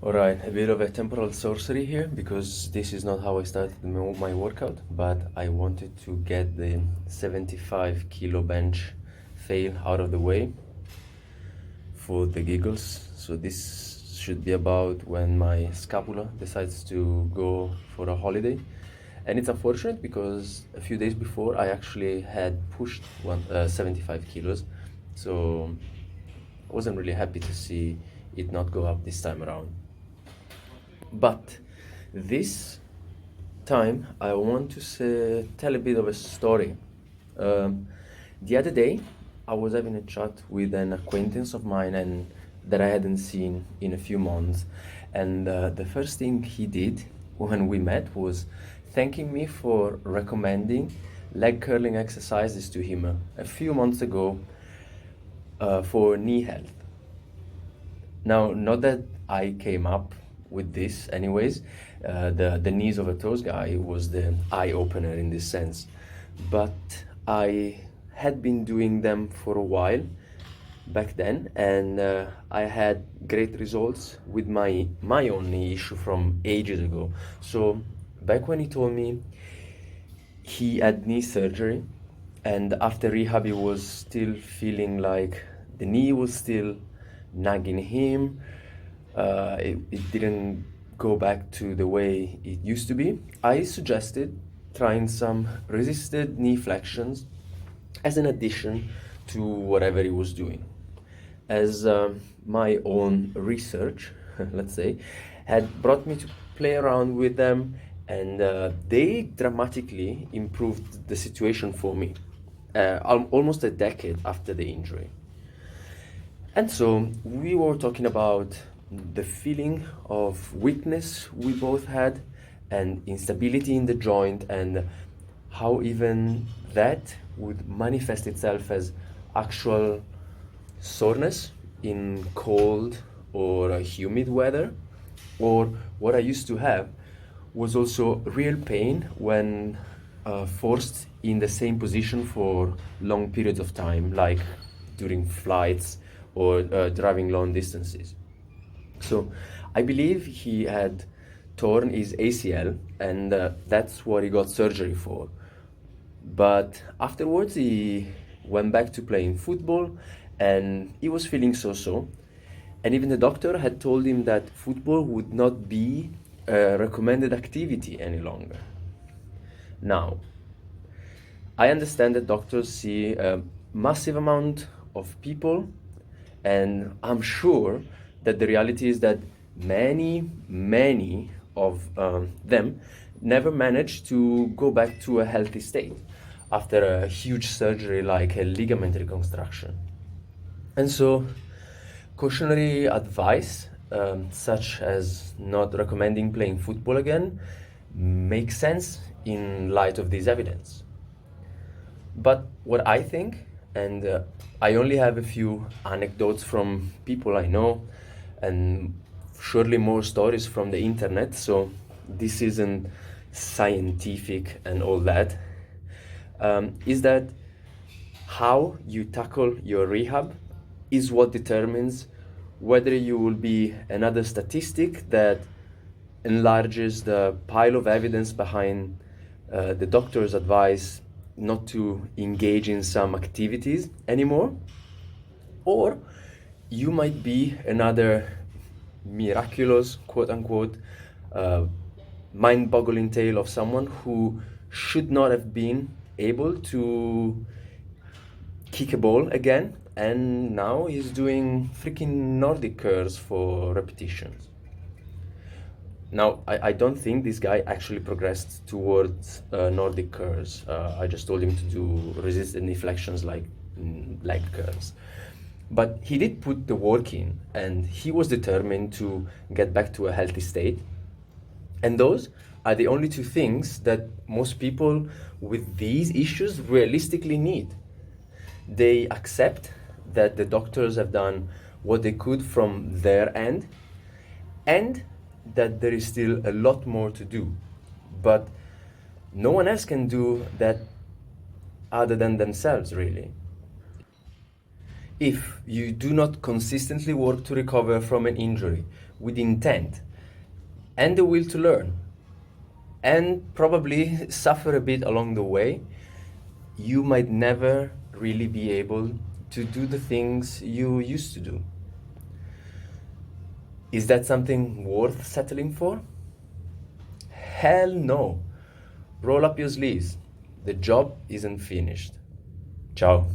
Alright, a bit of a temporal sorcery here because this is not how I started my workout, but I wanted to get the 75 kilo bench fail out of the way for the giggles. So this should be about when my scapula decides to go for a holiday. And it's unfortunate because a few days before I actually had pushed 75 kilos. So I wasn't really happy to see it not go up this time around. But this time I want to tell a bit of a story. The other day I was having a chat with an acquaintance of mine and that I hadn't seen in a few months, and the first thing he did when we met was thanking me for recommending leg curling exercises to him a few months ago for knee health. Now, not that I came up with this anyways, the knees over toes guy was the eye opener in this sense, but I had been doing them for a while back then, and I had great results with my own knee issue from ages ago. So back when he told me he had knee surgery, and after rehab he was still feeling like the knee was still nagging him. It didn't go back to the way it used to be. I suggested trying some resisted knee flexions as an addition to whatever he was doing, as my own research, let's say, had brought me to play around with them, and they dramatically improved the situation for me, almost a decade after the injury. And so we were talking about the feeling of weakness we both had and instability in the joint, and how even that would manifest itself as actual soreness in cold or humid weather, or what I used to have was also real pain when forced in the same position for long periods of time, like during flights or driving long distances. So I believe he had torn his ACL, and that's what he got surgery for. But afterwards he went back to playing football, and he was feeling so-so. And even the doctor had told him that football would not be a recommended activity any longer. Now, I understand that doctors see a massive amount of people, and I'm sure that the reality is that many of them never manage to go back to a healthy state after a huge surgery like a ligament reconstruction. And so cautionary advice, such as not recommending playing football again, makes sense in light of this evidence. But what I think, and I only have a few anecdotes from people I know, and surely more stories from the internet, so this isn't scientific and all that, is that how you tackle your rehab is what determines whether you will be another statistic that enlarges the pile of evidence behind the doctor's advice not to engage in some activities anymore, or you might be another miraculous, quote unquote, mind-boggling tale of someone who should not have been able to kick a ball again, and now he's doing freaking Nordic curls for repetitions. Now, I don't think this guy actually progressed towards Nordic curls. I just told him to do resisted knee flexions like leg curls. But he did put the work in, and he was determined to get back to a healthy state. And those are the only two things that most people with these issues realistically need. They accept that the doctors have done what they could from their end, and that there is still a lot more to do. But no one else can do that other than themselves, really. If you do not consistently work to recover from an injury with intent and the will to learn, and probably suffer a bit along the way, you might never really be able to do the things you used to do. Is that something worth settling for? Hell no. Roll up your sleeves. The job isn't finished. Ciao.